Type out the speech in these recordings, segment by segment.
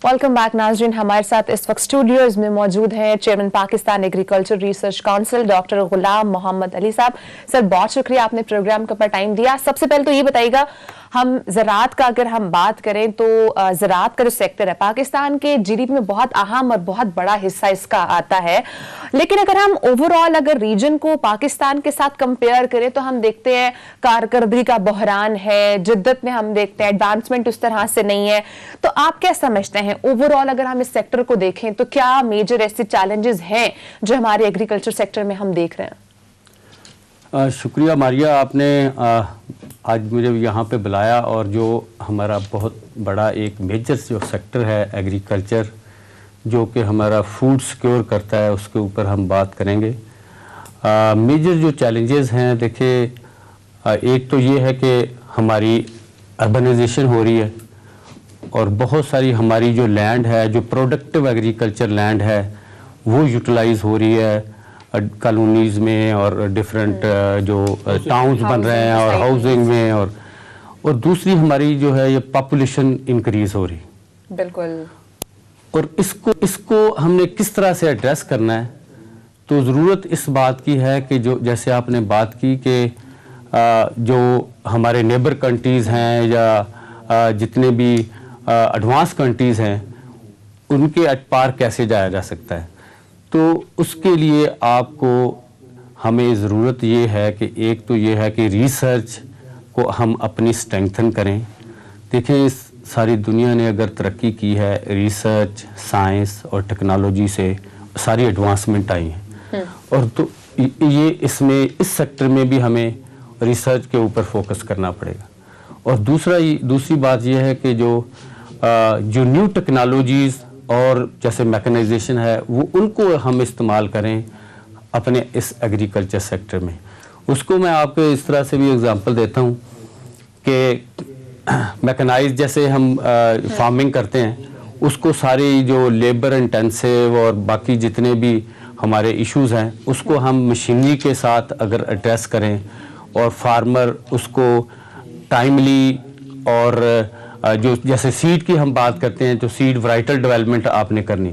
Welcome back नाज़रीन। हमारे साथ इस वक्त स्टूडियोज में मौजूद हैं chairman Pakistan agriculture research council doctor Ghulam Mohammad Ali sahab. Sir बहुत शुक्रिया आपने प्रोग्राम के ऊपर टाइम दिया। सबसे पहले तो ये बताइएगा, हम ज़राअत का अगर हम बात करें तो ज़राअत का जो सेक्टर है पाकिस्तान के जीडीपी में बहुत अहम और बहुत बड़ा हिस्सा इसका आता है, लेकिन अगर हम ओवरऑल अगर रीजन को पाकिस्तान के साथ कंपेयर करें तो हम देखते हैं कारकर्दगी का बहरान है, जिद्दत में हम देखते हैं एडवांसमेंट उस तरह से नहीं है। तो आप क्या समझते हैं ओवरऑल अगर हम इस सेक्टर को देखें तो क्या मेजर ऐसे चैलेंजेस हैं जो हमारे एग्रीकल्चर सेक्टर में हम देख रहे हैं? शुक्रिया मारिया, आपने आज मुझे यहाँ पे बुलाया और जो हमारा बहुत बड़ा एक मेजर जो सेक्टर है एग्रीकल्चर, जो कि हमारा फूड सिक्योर करता है, उसके ऊपर हम बात करेंगे। मेजर जो चैलेंजेस हैं, देखिए एक तो ये है कि हमारी अर्बनाइजेशन हो रही है और बहुत सारी हमारी जो लैंड है, जो प्रोडक्टिव एग्रीकल्चर लैंड है, वो यूटिलाइज हो रही है कॉलोनीज़ में और डिफरेंट जो टाउन्स बन रहे हैं और हाउसिंग में, और दूसरी हमारी जो है ये पॉपुलेशन इंक्रीज हो रही। बिल्कुल। और इसको हमने किस तरह से एड्रेस करना है, तो ज़रूरत इस बात की है कि जो जैसे आपने बात की कि जो हमारे नेबर कंट्रीज़ हैं या जितने भी एडवांस कंट्रीज़ हैं उनके पार कैसे जाया जा सकता है। तो उसके लिए आपको हमें ज़रूरत ये है कि एक तो ये है कि रिसर्च को हम अपनी स्ट्रेंथन करें। देखिए इस सारी दुनिया ने अगर तरक्की की है, रिसर्च साइंस और टेक्नोलॉजी से सारी एडवांसमेंट आई हैं, और तो ये इसमें इस सेक्टर में भी हमें रिसर्च के ऊपर फोकस करना पड़ेगा। और दूसरी बात यह है कि जो न्यू टेक्नोलॉजीज़ और जैसे मैकेनाइजेशन है वो उनको हम इस्तेमाल करें अपने इस एग्रीकल्चर सेक्टर में। उसको मैं आपको इस तरह से भी एग्जांपल देता हूँ कि मैकेनाइज जैसे हम फार्मिंग करते हैं, उसको सारी जो लेबर इंटेंसिव और बाकी जितने भी हमारे इश्यूज हैं उसको हम मशीनरी के साथ अगर एड्रेस करें और फार्मर उसको टाइमली, और जो जैसे सीड की हम बात करते हैं, जो सीड वैराइटल डेवलपमेंट आपने करनी,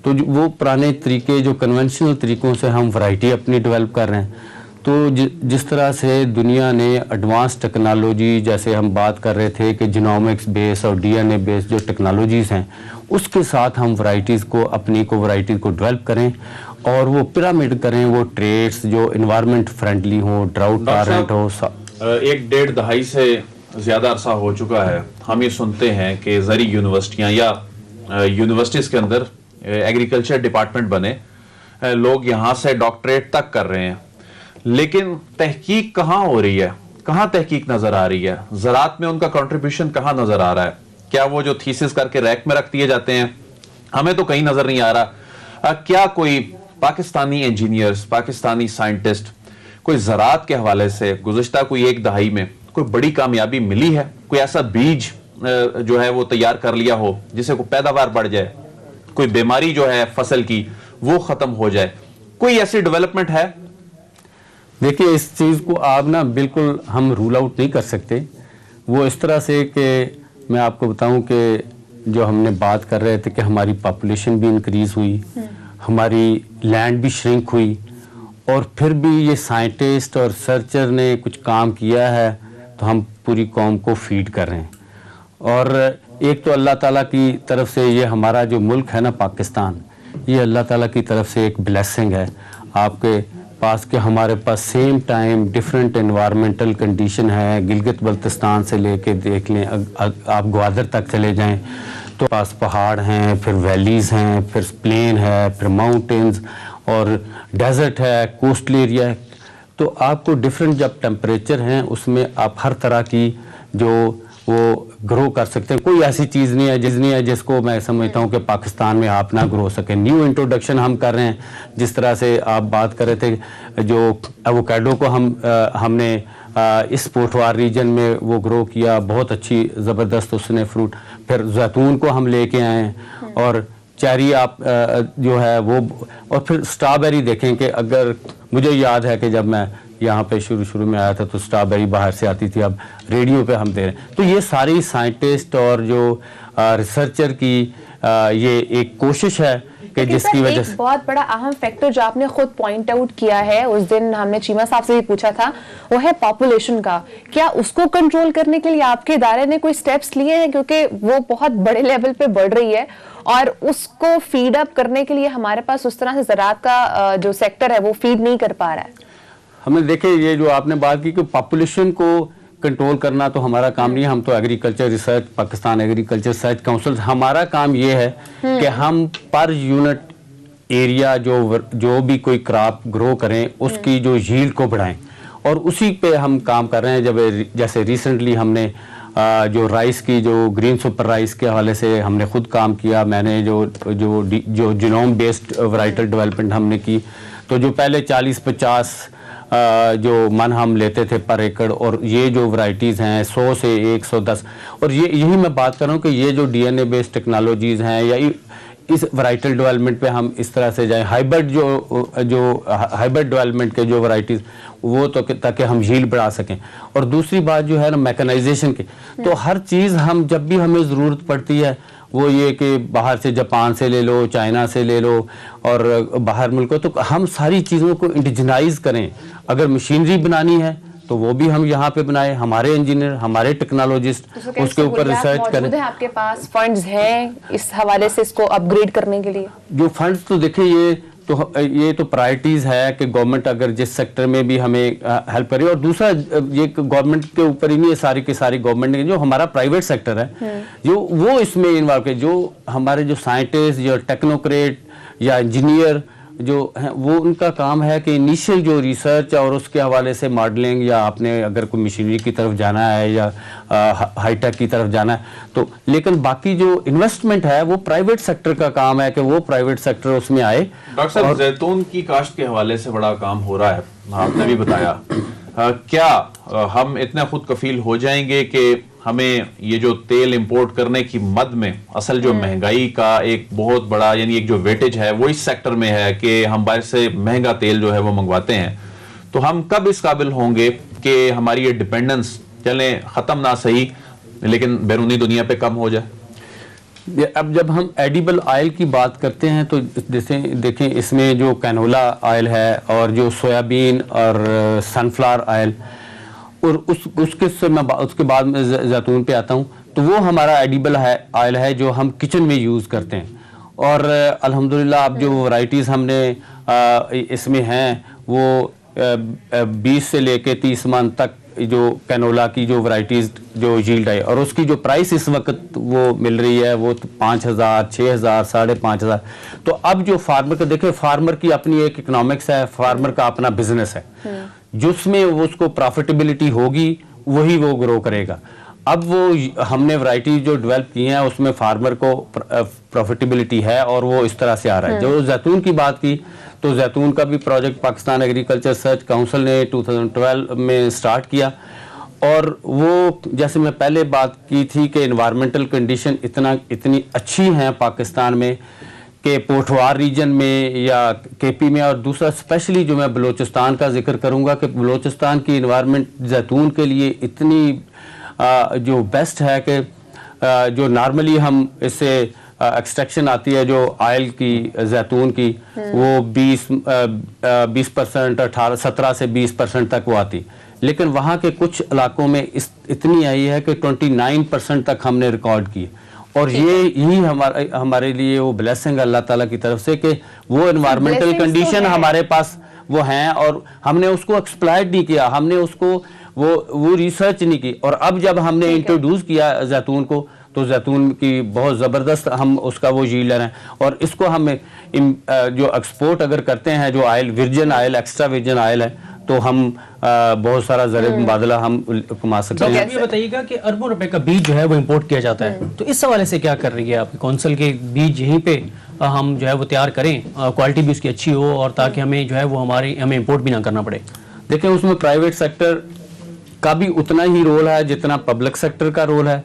तो वो पुराने तरीके जो कन्वेंशनल तरीक़ों से हम वैरायटी अपनी डेवलप कर रहे हैं। तो जिस तरह से दुनिया ने एडवांस टेक्नोलॉजी, जैसे हम बात कर रहे थे कि जीनोमिक्स बेस और डीएनए बेस जो टेक्नोलॉजीज़ हैं, उसके साथ हम वैरायटीज़ को वैरायटी को डेवलप करें और वो पिरामिड करें, वो ट्रेड्स जो इन्वायरमेंट फ्रेंडली हो, ड्राउट टॉलरेंट हो। 1-1.5 दहाई से ज़्यादा अरसा हो चुका है हम ये सुनते हैं कि ज़री यूनिवर्सिटियाँ या यूनिवर्सिटीज़ के अंदर एग्रीकल्चर डिपार्टमेंट बने, लोग यहाँ से डॉक्टरेट तक कर रहे हैं, लेकिन तहकीक कहाँ हो रही है, कहाँ तहकीक नज़र आ रही है, ज़राअत में उनका कंट्रीब्यूशन कहाँ नज़र आ रहा है? क्या वो जो थीसिस करके रैक में रख दिए जाते हैं, हमें तो कहीं नज़र नहीं आ रहा। क्या कोई पाकिस्तानी इंजीनियर्स, पाकिस्तानी साइंटिस्ट कोई ज़राअत के हवाले से गुज़श्ता कोई 1 दहाई में कोई बड़ी कामयाबी मिली है? कोई ऐसा बीज जो है वो तैयार कर लिया हो जिससे कोई पैदावार बढ़ जाए, कोई बीमारी जो है फसल की वो खत्म हो जाए, कोई ऐसी डेवलपमेंट है? देखिए इस चीज़ को आप ना बिल्कुल हम रूल आउट नहीं कर सकते। वो इस तरह से कि मैं आपको बताऊं कि जो हमने बात कर रहे थे कि हमारी पॉपुलेशन भी इंक्रीज़ हुई, हमारी लैंड भी श्रिंक हुई, और फिर भी ये साइंटिस्ट और रिसर्चर ने कुछ काम किया है तो हम पूरी कौम को फीड कर रहे हैं। और एक तो अल्लाह ताला की तरफ से ये हमारा जो मुल्क है ना पाकिस्तान, ये अल्लाह ताला की तरफ से एक ब्लेसिंग है आपके पास कि हमारे पास same time different environmental condition है। गिलगित बल्तिस्तान से लेके देख लें, आप ग्वादर तक चले जाएं तो पास पहाड़ हैं, फिर वैलीज़ हैं, फिर प्लेन है, फिर माउंटेन्स और डेजर्ट है, कोस्टल एरिया है। तो आपको डिफरेंट जब टेम्परेचर हैं उसमें आप हर तरह की जो वो ग्रो कर सकते हैं। कोई ऐसी चीज़ नहीं है जिसको मैं समझता हूँ कि पाकिस्तान में आप ना ग्रो सके। न्यू इंट्रोडक्शन हम कर रहे हैं, जिस तरह से आप बात कर रहे थे, जो एवोकाडो को हमने इस पोठवार रीजन में वो ग्रो किया, बहुत अच्छी ज़बरदस्त उसने फ्रूट। फिर जैतून को हम लेके आए हैं, और चेरी आप जो है वो, और फिर स्ट्रॉबेरी देखें कि अगर मुझे याद है कि जब मैं यहाँ पे शुरू में आया था तो स्ट्रॉबेरी बाहर से आती थी, अब रेडियो पे हम दे रहे हैं। तो ये सारी साइंटिस्ट और जो रिसर्चर की یہ ایک کوشش ہے کہ جس کی وجہ سے ایک بہت بڑا اہم فیکٹر جو آپ نے خود پوائنٹ آؤٹ کیا ہے, اس دن ہم نے چیمہ صاحب سے بھی پوچھا تھا, وہ ہے پاپولیشن کا. کیا اس کو کنٹرول کرنے کے لیے آپ کے ادارے نے کوئی سٹیپس لیے ہیں, کیونکہ وہ بہت بڑے لیول پہ بڑھ رہی ہے اور اس کو فیڈ اپ کرنے کے لیے ہمارے پاس اس طرح سے زراعت کا جو سیکٹر ہے وہ فیڈ نہیں کر پا رہا ہے. ہم نے دیکھے یہ جو آپ نے بات کی کہ پاپولیشن کو کنٹرول کرنا تو ہمارا کام نہیں ہے, ہم تو agriculture research, Pakistan agriculture research council, ہمارا کام یہ ہے کہ ہم پر یونٹ ایریا جو بھی کوئی کراپ گرو کریں اس کی جو ییلڈ کو بڑھائیں, اور اسی پہ ہم کام کر رہے ہیں. جب جیسے ریسنٹلی ہم نے جو رائس کی جو گرین سپر رائس کے حوالے سے ہم نے خود کام کیا, میں نے جو جینوم بیسڈ ورائٹل ڈیولپمنٹ ہم نے کی, تو جو پہلے 40-50 جو من ہم لیتے تھے پر ایکڑ, اور یہ جو ورائٹیز ہیں 100 سے 110, اور یہی میں بات کر رہا ہوں کہ یہ جو ڈی این اے بیسڈ ٹیکنالوجیز ہیں یا اس ورائٹل ڈیولپمنٹ پہ ہم اس طرح سے جائیں, ہائیبرڈ ڈیولپمنٹ کے جو ورائٹیز وہ تو تاکہ ہم ییلڈ بڑھا سکیں. اور دوسری بات جو ہے نا میکنائزیشن کی, تو ہر چیز ہم جب بھی ہمیں ضرورت پڑتی ہے وہ یہ کہ باہر سے جاپان سے لے لو, چائنا سے لے لو اور باہر ملکوں, تو ہم ساری چیزوں کو انڈیجنائز کریں. اگر مشینری بنانی ہے تو وہ بھی ہم یہاں پہ بنائیں, ہمارے انجینئر, ہمارے ٹیکنالوجسٹ اس کے اوپر ریسرچ کریں. آپ کے پاس فنڈز ہیں اس حوالے سے اس کو اپ گریڈ کرنے کے لیے؟ جو فنڈز تو دیکھیں یہ تو پرائرٹیز ہے کہ گورنمنٹ اگر جس سیکٹر میں بھی ہمیں ہیلپ کرے, اور دوسرا یہ گورنمنٹ کے اوپر ہی نہیں ہے, ساری کی ساری گورنمنٹ نے, جو ہمارا پرائیویٹ سیکٹر ہے جو وہ اس میں انوالو کرے, جو ہمارے جو سائنٹسٹ یا ٹیکنوکریٹ یا انجینئر جو ہیں وہ ان کا کام ہے کہ انیشیل جو ریسرچ اور اس کے حوالے سے ماڈلنگ, یا آپ نے اگر کوئی مشینری کی طرف جانا ہے یا ہائی ٹیک کی طرف جانا ہے تو, لیکن باقی جو انویسٹمنٹ ہے وہ پرائیویٹ سیکٹر کا کام ہے کہ وہ پرائیویٹ سیکٹر اس میں آئے. ڈاکٹر صاحب, زیتون کی کاشت کے حوالے سے بڑا کام ہو رہا ہے, آپ نے بھی بتایا, کیا ہم اتنے خود کفیل ہو جائیں گے کہ ہمیں یہ جو تیل امپورٹ کرنے کی مد میں اصل جو مہنگائی کا ایک بہت بڑا یعنی ایک جو ویٹیج ہے وہ اس سیکٹر میں ہے کہ ہم باہر سے مہنگا تیل جو ہے وہ منگواتے ہیں, تو ہم کب اس قابل ہوں گے کہ ہماری یہ ڈیپینڈنس چلیں ختم نہ صحیح لیکن بیرونی دنیا پہ کم ہو جائے؟ اب جب ہم ایڈیبل آئل کی بات کرتے ہیں تو جیسے دیکھیں اس میں جو کینولا آئل ہے اور جو سویابین اور سن فلاور آئل, اور اس کے بعد میں زیتون پہ آتا ہوں, تو وہ ہمارا ایڈیبل آئل ہے جو ہم کچن میں یوز کرتے ہیں. اور الحمدللہ اب جو ورائٹیز ہم نے اس میں ہیں وہ 20 سے لے کے 30 من تک جو کینولا کی جو ورائٹیز جو ییلڈ ہے, اور اس کی جو پرائس اس وقت وہ مل رہی ہے وہ 5,000, 6,000, 5,500. تو اب جو فارمر کا دیکھیں, فارمر کی اپنی ایک اکنامکس ہے, فارمر کا اپنا بزنس ہے, جس میں اس کو پروفیٹیبلٹی ہوگی وہی وہ گرو کرے گا. اب وہ ہم نے ورائٹی جو ڈیولپ کی ہیں اس میں فارمر کو پروفیٹیبلٹی ہے اور وہ اس طرح سے آ رہا ہے. جو زیتون کی بات کی تو زیتون کا بھی project Pakistan agriculture research council نے 2012 میں سٹارٹ کیا, اور وہ جیسے میں پہلے بات کی تھی کہ انوائرمنٹل کنڈیشن اتنی اچھی ہیں پاکستان میں کہ پوٹھوار ریجن میں یا کے پی میں, اور دوسرا اسپیشلی جو میں بلوچستان کا ذکر کروں گا کہ بلوچستان کی انوائرمنٹ زیتون کے لیے اتنی جو بیسٹ ہے کہ جو نارملی ہم اس سے ایکسٹریکشن آتی ہے جو آئل کی زیتون کی وہ 20% 17 سے 20% تک وہ آتی, لیکن وہاں کے کچھ علاقوں میں اتنی آئی ہے کہ 29% تک ہم نے ریکارڈ کی. اور یہی ہمارے لیے وہ بلیسنگ اللہ تعالیٰ کی طرف سے کہ وہ انوائرمنٹل کنڈیشن ہمارے پاس وہ ہیں, اور ہم نے اس کو ایکسپلائٹ نہیں کیا, ہم نے اس کو وہ ریسرچ نہیں کی. اور اب جب ہم نے انٹروڈیوس کیا زیتون کو تو زیتون کی بہت زبردست ہم اس کا وہ ییلڈ لے رہے ہیں, اور اس کو ہم جو ایکسپورٹ اگر کرتے ہیں جو oil virgin oil extra virgin oil ہے تو ہم بہت سارا زر مبادلہ ہم کما سکتے ہیں. یہ بتائیے گا کہ اربوں روپے کا بیج جو ہے وہ امپورٹ کیا جاتا ہے, تو اس حوالے سے کیا کر رہی ہے آپ کی کونسل کے بیج یہیں پہ ہم جو ہے وہ تیار کریں, کوالٹی بھی اس کی اچھی ہو اور تاکہ ہمیں جو ہے وہ ہمیں امپورٹ بھی نہ کرنا پڑے؟ دیکھیں اس میں پرائیویٹ سیکٹر کا بھی اتنا ہی رول ہے جتنا پبلک سیکٹر کا رول ہے.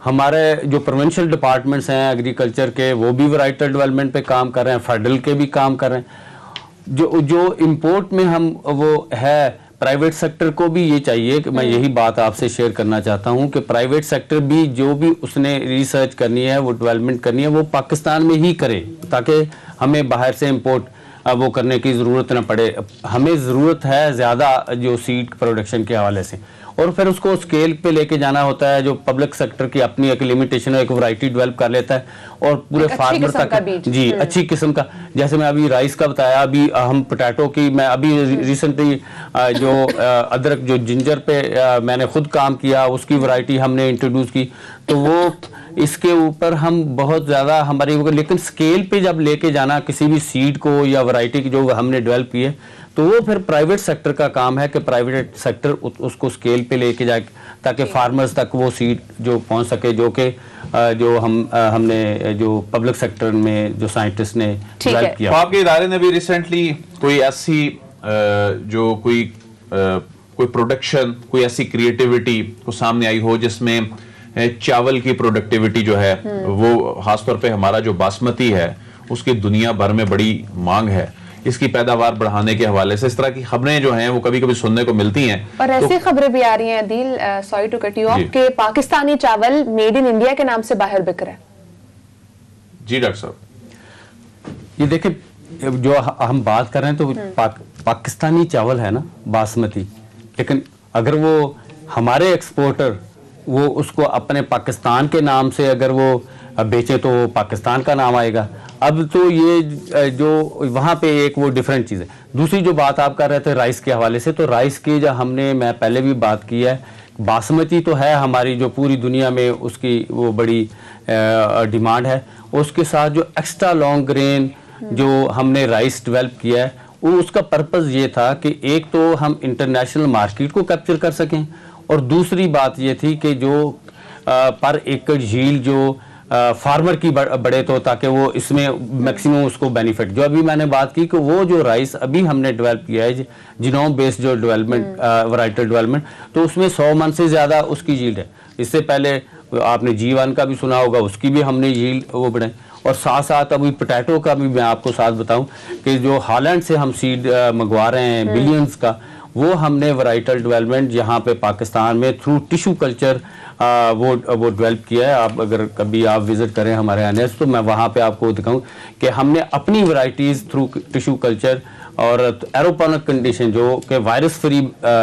ہمارے جو پروونشل ڈپارٹمنٹس ہیں ایگریکلچر کے وہ بھی ورائٹل ڈیولپمنٹ پہ کام کر رہے ہیں, فیڈرل کے بھی کام کر رہے ہیں. جو امپورٹ میں ہم وہ ہے प्राइवेट सेक्टर को भी ये चाहिए कि मैं यही बात आपसे शेयर करना चाहता हूँ कि प्राइवेट सेक्टर भी जो भी उसने रिसर्च करनी है, वो डेवलपमेंट करनी है, वो पाकिस्तान में ही करे, ताकि हमें बाहर से इंपोर्ट वो करने की ज़रूरत ना पड़े। हमें ज़रूरत है ज़्यादा जो सीड प्रोडक्शन के हवाले से, और फिर उसको स्केल पे लेके जाना होता है। जो पब्लिक सेक्टर की अपनी एक लिमिटेशन है, एक वैरायटी डेवलप कर लेता है और पूरे फार्मर तक जी अच्छी किस्म का, जैसे मैं अभी राइस का बताया, अभी हम पोटैटो की, मैं अभी रिसेंटली जो अदरक जो जिंजर पे मैंने खुद काम किया, उसकी वैरायटी हमने इंट्रोड्यूस की, तो वो इसके ऊपर हम बहुत ज़्यादा हमारी, लेकिन स्केल पे जब लेके जाना किसी भी सीड को या वैरायटी की जो हमने डेवलप की है, तो वो फिर प्राइवेट सेक्टर का काम है कि प्राइवेट सेक्टर उसको स्केल पे लेके जाए ताकि फार्मर्स तक वो सीड जो पहुंच सके, जो कि जो हमने जो पब्लिक सेक्टर में जो साइंटिस्ट ने डेवलप किया। तो आपके इदारे ने भी रिसेंटली कोई ऐसी जो कोई प्रोडक्शन, कोई ऐसी क्रिएटिविटी को सामने आई हो जिसमें चावल की प्रोडक्टिविटी जो है वो खासतौर पे हमारा जो बासमती है उसकी दुनिया भर में बड़ी मांग है, इसकी पैदावार बढ़ाने के हवाले से इस तरह की खबरें जो हैं वो कभी कभी सुनने को मिलती हैं। और ऐसी खबरें भी आ रही हैं दिल, sorry to cut you off, कि पाकिस्तानी चावल मेड इन इंडिया के नाम से बाहर बिक रहा है। जी डॉक्टर साहब, ये देखिए, जो हम बात कर रहे हैं तो पाकिस्तानी चावल है ना, बासमती, लेकिन अगर वो हमारे एक्सपोर्टर वो उसको अपने पाकिस्तान के नाम से अगर वो बेचे तो पाकिस्तान का नाम आएगा। अब तो ये जो वहाँ पे एक वो डिफरेंट चीज़ है। दूसरी जो बात आप कर रहे थे राइस के हवाले से, तो राइस की जो मैं पहले भी बात की है, बासमती तो है हमारी जो पूरी दुनिया में उसकी वो बड़ी डिमांड है। उसके साथ जो एक्स्ट्रा लॉन्ग ग्रेन जो हमने राइस डेवलप किया है, वो उसका पर्पज़ ये था कि एक तो हम इंटरनेशनल मार्केट को कैप्चर कर सकें, और दूसरी बात ये थी कि जो पर एकड़ यील्ड जो फार्मर की बढ़े, तो ताकि वो इसमें मैक्सिमम उसको बेनिफिट, जो अभी मैंने बात की कि वो जो राइस अभी हमने डेवलप किया है जीनोम बेस्ड जो डेवलपमेंट वैराइटल डेवलपमेंट, तो उसमें 100 मन से ज़्यादा उसकी यील्ड है। इससे पहले आपने G1 का भी सुना होगा, उसकी भी हमने यील्ड वो बढ़ाई। और साथ साथ अभी पोटैटो का भी मैं आपको साथ बताऊं कि जो हॉलैंड से हम सीड मंगवा रहे हैं बिलियंस का, वो हमने वैराइटल डेवलपमेंट यहाँ पे पाकिस्तान में थ्रू टिश्यू कल्चर वो डेवलप किया है। आप अगर कभी आप विजिट करें हमारे अनेस, तो मैं वहाँ पे आपको दिखाऊं कि हमने अपनी वैराइटीज़ थ्रू टिश्यू कल्चर और एरोपोनिक कंडीशन जो कि वायरस फ्री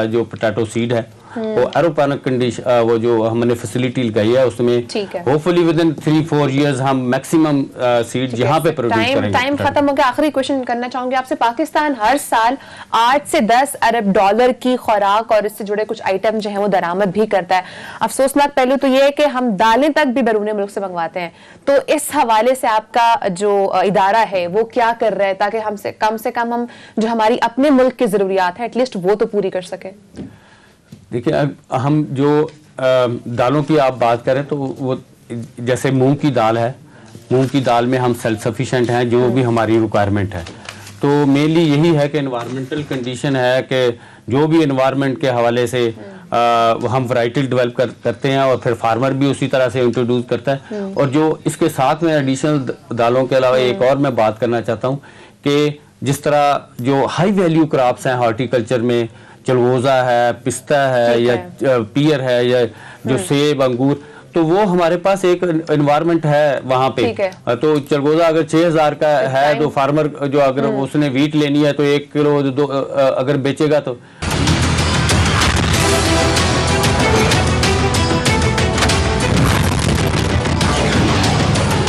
जो पोटैटो सीड है, वो एरोपोनिक कंडीशन वो जो हमने फैसिलिटी लगाई है, उसमें होपफुली विद इन 3-4 इयर्स हम मैक्सिमम सीड यहाँ पे प्रोड्यूस करेंगे। टाइम खत्म हो गया, आखिरी क्वेश्चन करना चाहूंगी आपसे। पाकिस्तान हर साल 8 से 10 अरब डॉलर की खुराक और इससे जुड़े कुछ आइटम जो है वो दरामद भी करता है। अफसोसनाक पहलू तो ये है कि हम दालें तक भी बैरून मुल्क से मंगवाते हैं। तो इस हवाले से आपका जो इदारा है वो क्या कर रहा है ताकि हमसे कम हम जो हमारी अपने मुल्क की जरूरियात है एटलीस्ट वो तो पूरी कर सके? देखिए, हम जो दालों की आप बात करें तो वो जैसे मूंग की दाल है, मूंग की दाल में हम सेल्फ सफिशिएंट हैं, जो भी हमारी रिक्वायरमेंट है। तो मेनली यही है कि एनवायरमेंटल कंडीशन है कि जो भी एनवायरमेंट के हवाले से हम वैरायटी डेवलप करते हैं और फिर फार्मर भी उसी तरह से इंट्रोड्यूस करता है। और जो इसके साथ में एडिशनल दालों के अलावा एक और मैं बात करना चाहता हूँ कि जिस तरह जो हाई वैल्यू क्रॉप्स हैं हॉर्टिकल्चर में, चलगोजा है, पिस्ता है या पियर है या जो सेब अंगूर, तो वो हमारे पास एक एनवायरनमेंट है वहाँ पे। तो चलगोजा अगर 6000 का है तो फार्मर जो अगर उसने वीट लेनी है तो 1 किलो अगर बेचेगा तो